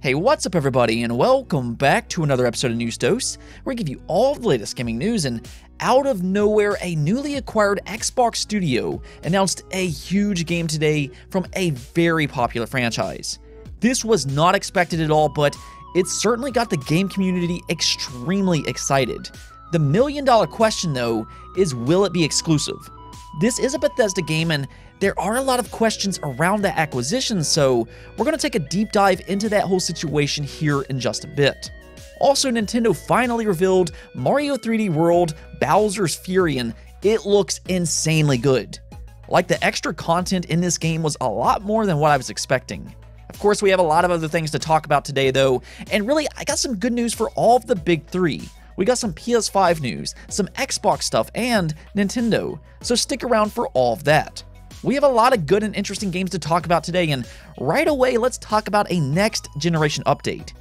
Hey, what's up everybody, and welcome back to another episode of News Dose, where we give you all the latest gaming news. And out of nowhere, a newly acquired Xbox studio announced a huge game today from a very popular franchise. This was not expected at all, but it certainly got the game community extremely excited. The million-dollar question though is, will it be exclusive? This is a Bethesda game, and there are a lot of questions around that acquisition, so we're going to take a deep dive into that whole situation here in just a bit. Also, Nintendo finally revealed Mario 3D World Bowser's Fury, and it looks insanely good. Like, the extra content in this game was a lot more than what I was expecting. Of course, we have a lot of other things to talk about today though, and really, I got some good news for all of the big three. We got some PS5 news, some Xbox stuff, and Nintendo, so stick around for all of that. We have a lot of good and interesting games to talk about today, and right away, let's talk about a next generation update.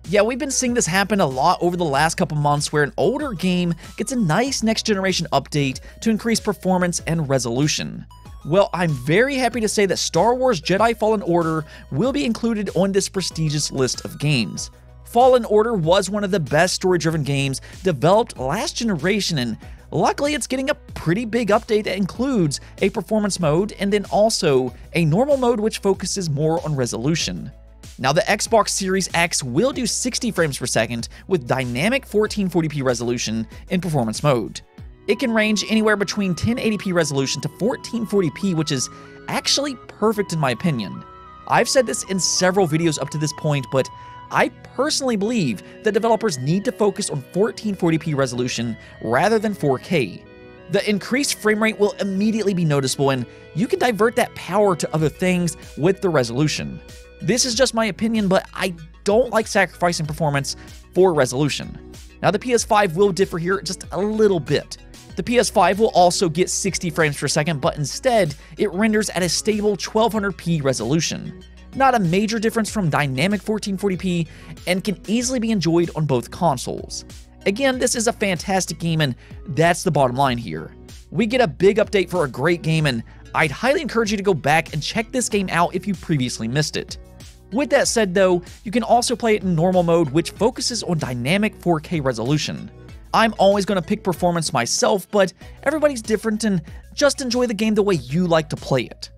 Yeah, we've been seeing this happen a lot over the last couple months, where an older game gets a nice next generation update to increase performance and resolution. Well, I'm very happy to say that Star Wars Jedi Fallen Order will be included on this prestigious list of games. Fallen Order was one of the best story-driven games developed last generation, and luckily it's getting a pretty big update that includes a performance mode and then also a normal mode which focuses more on resolution. Now, the Xbox Series X will do 60 frames per second with dynamic 1440p resolution in performance mode. It can range anywhere between 1080p resolution to 1440p, which is actually perfect in my opinion. I've said this in several videos up to this point, but I personally believe that developers need to focus on 1440p resolution rather than 4K. The increased frame rate will immediately be noticeable, and you can divert that power to other things with the resolution. This is just my opinion, but I don't like sacrificing performance for resolution. Now, the PS5 will differ here just a little bit. The PS5 will also get 60 frames per second, but instead, it renders at a stable 1200p resolution. Not a major difference from dynamic 1440p, and can easily be enjoyed on both consoles. Again, this is a fantastic game, and that's the bottom line here. We get a big update for a great game, and I'd highly encourage you to go back and check this game out if you previously missed it. With that said though, you can also play it in normal mode, which focuses on dynamic 4K resolution. I'm always going to pick performance myself, but everybody's different, and just enjoy the game the way you like to play it.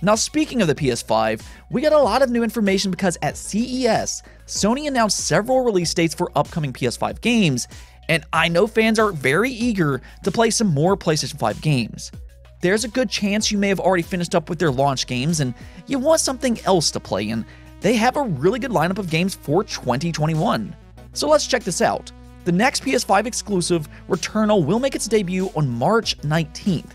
Now, speaking of the PS5, we got a lot of new information because at CES, Sony announced several release dates for upcoming PS5 games, and I know fans are very eager to play some more PlayStation 5 games. There's a good chance you may have already finished up with their launch games and you want something else to play, and they have a really good lineup of games for 2021. So let's check this out. The next PS5 exclusive, Returnal, will make its debut on March 19th.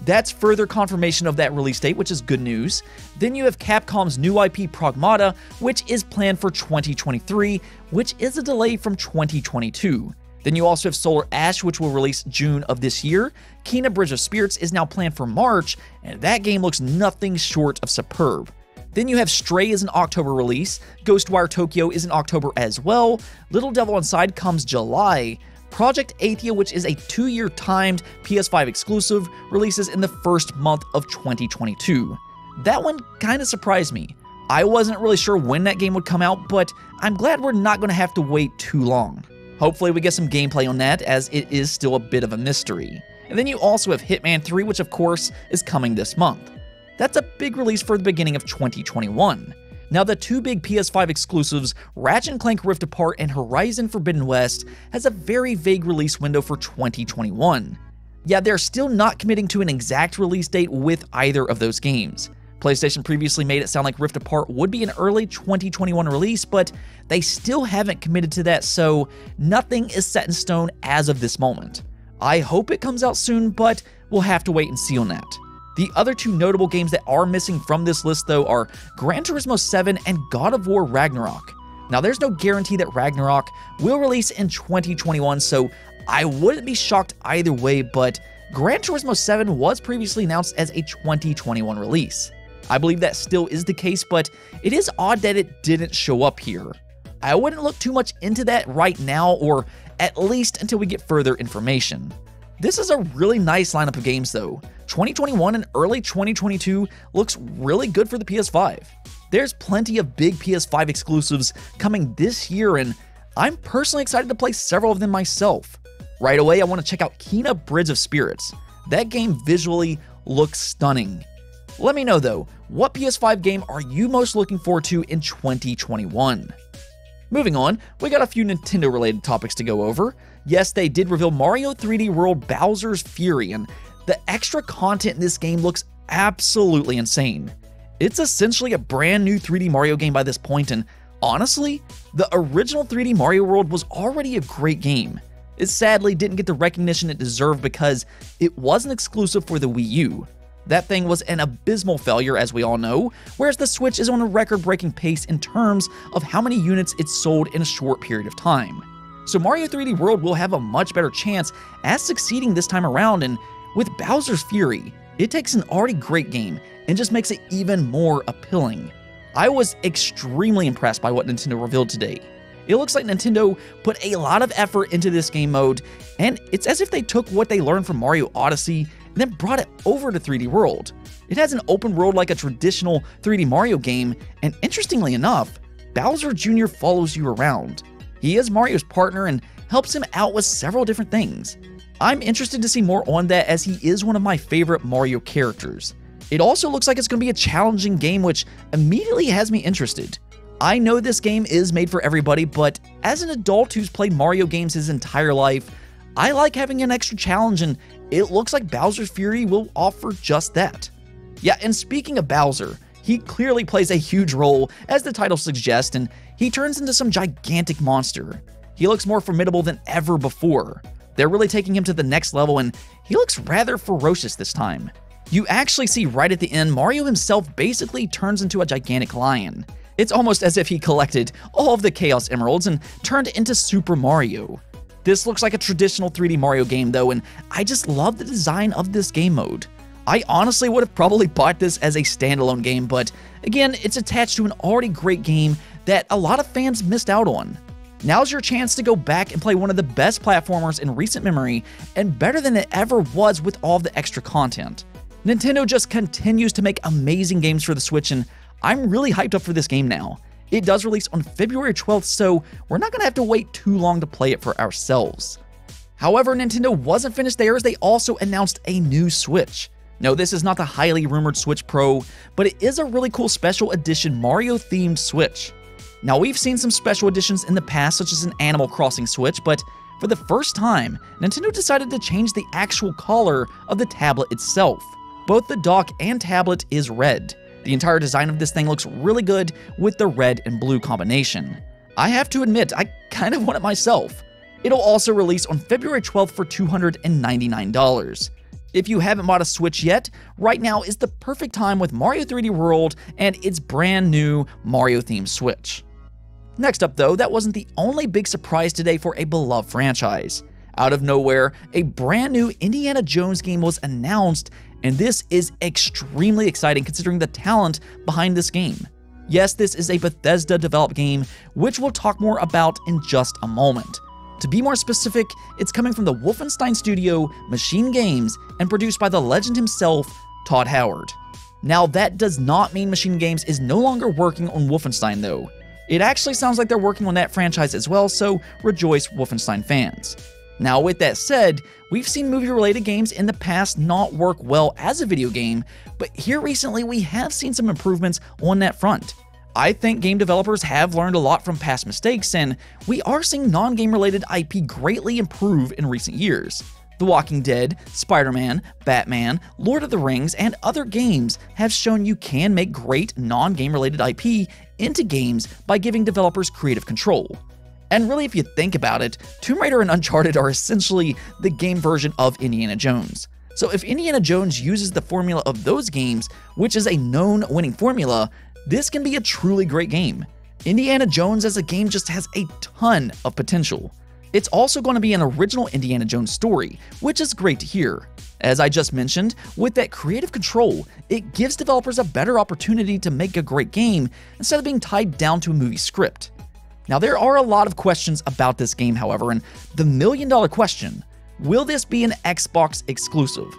That's further confirmation of that release date, which is good news. Then you have Capcom's new IP Pragmata, which is planned for 2023, which is a delay from 2022. Then you also have Solar Ash, which will release June of this year. Kena Bridge of Spirits is now planned for March, and that game looks nothing short of superb. Then you have Stray as an October release, Ghostwire Tokyo is in October as well, Little Devil Inside comes July, Project Athia, which is a 2-year timed PS5 exclusive, releases in the first month of 2022. That one kind of surprised me. I wasn't really sure when that game would come out, but I'm glad we're not going to have to wait too long. Hopefully we get some gameplay on that, as it is still a bit of a mystery. And then you also have Hitman 3, which of course is coming this month. That's a big release for the beginning of 2021. Now, the two big PS5 exclusives, Ratchet & Clank Rift Apart and Horizon Forbidden West, has a very vague release window for 2021. Yeah, they're still not committing to an exact release date with either of those games. PlayStation previously made it sound like Rift Apart would be an early 2021 release, but they still haven't committed to that, so nothing is set in stone as of this moment. I hope it comes out soon, but we'll have to wait and see on that. The other two notable games that are missing from this list though are Gran Turismo 7 and God of War Ragnarok. Now, there's no guarantee that Ragnarok will release in 2021, so I wouldn't be shocked either way, but Gran Turismo 7 was previously announced as a 2021 release. I believe that still is the case, but it is odd that it didn't show up here. I wouldn't look too much into that right now, or at least until we get further information. This is a really nice lineup of games though. 2021 and early 2022 looks really good for the PS5. There's plenty of big PS5 exclusives coming this year, and I'm personally excited to play several of them myself. Right away, I want to check out Kena Bridge of Spirits. That game visually looks stunning. Let me know though, what PS5 game are you most looking forward to in 2021? Moving on, we got a few Nintendo related topics to go over. Yes, they did reveal Mario 3D World Bowser's Fury, and the extra content in this game looks absolutely insane. It's essentially a brand new 3D Mario game by this point, and honestly, the original 3D Mario World was already a great game. It sadly didn't get the recognition it deserved because it wasn't exclusive for the Wii U. That thing was an abysmal failure, as we all know, whereas the Switch is on a record-breaking pace in terms of how many units it sold in a short period of time. So Mario 3D World will have a much better chance at succeeding this time around, and with Bowser's Fury, it takes an already great game and just makes it even more appealing. I was extremely impressed by what Nintendo revealed today. It looks like Nintendo put a lot of effort into this game mode, and it's as if they took what they learned from Mario Odyssey and then brought it over to 3D World. It has an open world like a traditional 3D Mario game, and interestingly enough, Bowser Jr. follows you around. He is Mario's partner and helps him out with several different things. I'm interested to see more on that, as he is one of my favorite Mario characters. It also looks like it's going to be a challenging game, which immediately has me interested. I know this game is made for everybody, but as an adult who's played Mario games his entire life, I like having an extra challenge, and it looks like Bowser's Fury will offer just that. Yeah, and speaking of Bowser, he clearly plays a huge role, as the title suggests, and he turns into some gigantic monster. He looks more formidable than ever before. They're really taking him to the next level, and he looks rather ferocious this time. You actually see right at the end, Mario himself basically turns into a gigantic lion. It's almost as if he collected all of the Chaos Emeralds and turned into Super Mario. This looks like a traditional 3D Mario game though, and I just love the design of this game mode. I honestly would have probably bought this as a standalone game, but again, it's attached to an already great game that a lot of fans missed out on. Now's your chance to go back and play one of the best platformers in recent memory, and better than it ever was with all of the extra content. Nintendo just continues to make amazing games for the Switch, and I'm really hyped up for this game now. It does release on February 12th, so we're not going to have to wait too long to play it for ourselves. However, Nintendo wasn't finished there, as they also announced a new Switch. No, this is not the highly rumored Switch Pro, but it is a really cool special edition Mario-themed Switch. Now, we've seen some special editions in the past, such as an Animal Crossing Switch, but for the first time, Nintendo decided to change the actual color of the tablet itself. Both the dock and tablet is red. The entire design of this thing looks really good with the red and blue combination. I have to admit, I kind of want it myself. It'll also release on February 12th for $299. If you haven't bought a Switch yet, right now is the perfect time with Mario 3D World and its brand new Mario-themed Switch. Next up though, that wasn't the only big surprise today for a beloved franchise. Out of nowhere, a brand new Indiana Jones game was announced, and this is extremely exciting considering the talent behind this game. Yes, this is a Bethesda-developed game, which we'll talk more about in just a moment. To be more specific, it's coming from the Wolfenstein studio, Machine Games, and produced by the legend himself, Todd Howard. Now, that does not mean Machine Games is no longer working on Wolfenstein though. It actually sounds like they're working on that franchise as well, so rejoice Wolfenstein fans. Now, with that said, we've seen movie-related games in the past not work well as a video game, but here recently we have seen some improvements on that front. I think game developers have learned a lot from past mistakes, and we are seeing non-game related IP greatly improve in recent years. The Walking Dead, Spider-Man, Batman, Lord of the Rings, and other games have shown you can make great non-game related IP into games by giving developers creative control. And really, if you think about it, Tomb Raider and Uncharted are essentially the game version of Indiana Jones. So if Indiana Jones uses the formula of those games, which is a known winning formula, this can be a truly great game. Indiana Jones as a game just has a ton of potential. It's also going to be an original Indiana Jones story, which is great to hear. As I just mentioned, with that creative control, it gives developers a better opportunity to make a great game instead of being tied down to a movie script. Now, there are a lot of questions about this game, however, and the million-dollar question: will this be an Xbox exclusive?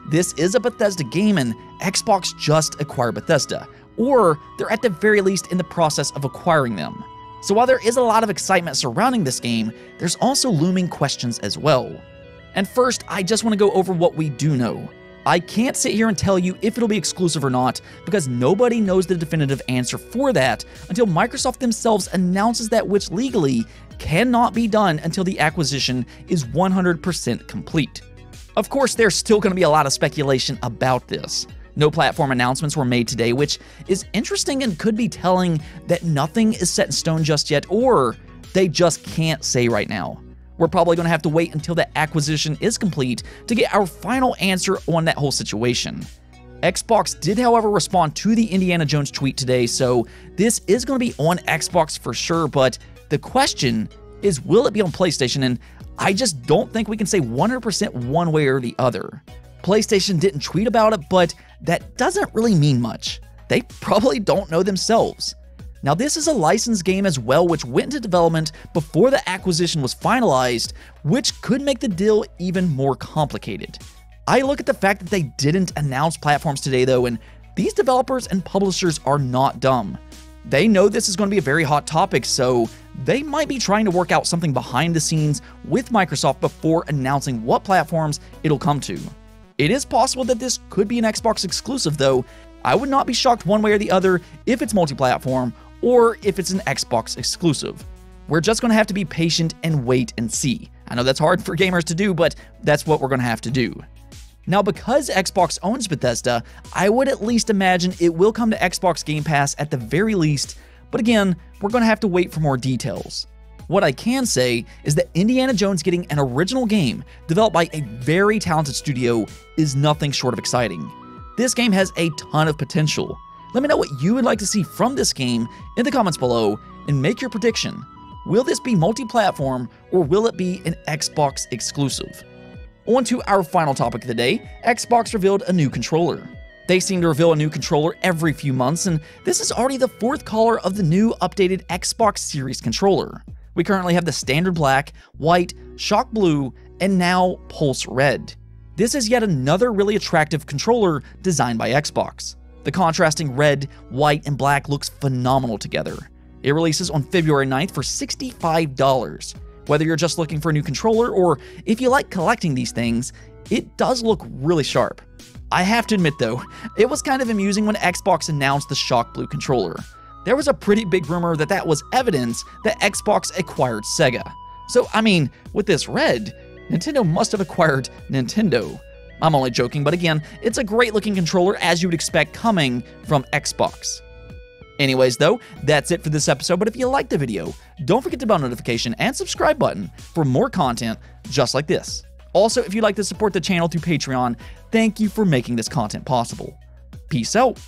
This is a Bethesda game and Xbox just acquired Bethesda, or they're at the very least in the process of acquiring them. So while there is a lot of excitement surrounding this game, there's also looming questions as well. And first, I just want to go over what we do know. I can't sit here and tell you if it'll be exclusive or not, because nobody knows the definitive answer for that until Microsoft themselves announces that, which legally cannot be done until the acquisition is 100% complete. Of course, there's still going to be a lot of speculation about this. No platform announcements were made today, which is interesting and could be telling that nothing is set in stone just yet, or they just can't say right now. We're probably going to have to wait until the acquisition is complete to get our final answer on that whole situation. Xbox did, however, respond to the Indiana Jones tweet today, so this is going to be on Xbox for sure, but the question is, will it be on PlayStation? And I just don't think we can say 100% one way or the other. PlayStation didn't tweet about it, but that doesn't really mean much. They probably don't know themselves. Now, this is a licensed game as well, which went into development before the acquisition was finalized, which could make the deal even more complicated. I look at the fact that they didn't announce platforms today, though, and these developers and publishers are not dumb. They know this is going to be a very hot topic, so they might be trying to work out something behind the scenes with Microsoft before announcing what platforms it'll come to. It is possible that this could be an Xbox exclusive, though. I would not be shocked one way or the other if it's multi-platform or if it's an Xbox exclusive. We're just going to have to be patient and wait and see. I know that's hard for gamers to do, but that's what we're going to have to do. Now, because Xbox owns Bethesda, I would at least imagine it will come to Xbox Game Pass at the very least, but again, we're going to have to wait for more details. What I can say is that Indiana Jones getting an original game developed by a very talented studio is nothing short of exciting. This game has a ton of potential. Let me know what you would like to see from this game in the comments below and make your prediction. Will this be multi-platform or will it be an Xbox exclusive? On to our final topic of the day, Xbox revealed a new controller. They seem to reveal a new controller every few months, and this is already the fourth color of the new updated Xbox Series controller. We currently have the standard black, white, shock blue, and now pulse red. This is yet another really attractive controller designed by Xbox. The contrasting red, white, and black looks phenomenal together. It releases on February 9th for $65. Whether you're just looking for a new controller or if you like collecting these things, it does look really sharp. I have to admit though, it was kind of amusing when Xbox announced the shock blue controller. There was a pretty big rumor that that was evidence that Xbox acquired Sega. So, I mean, with this red, Nintendo must have acquired Nintendo. I'm only joking, but again, it's a great looking controller as you would expect coming from Xbox. Anyways though, that's it for this episode, but if you liked the video, don't forget the bell notification and subscribe button for more content just like this. Also, if you'd like to support the channel through Patreon, thank you for making this content possible. Peace out.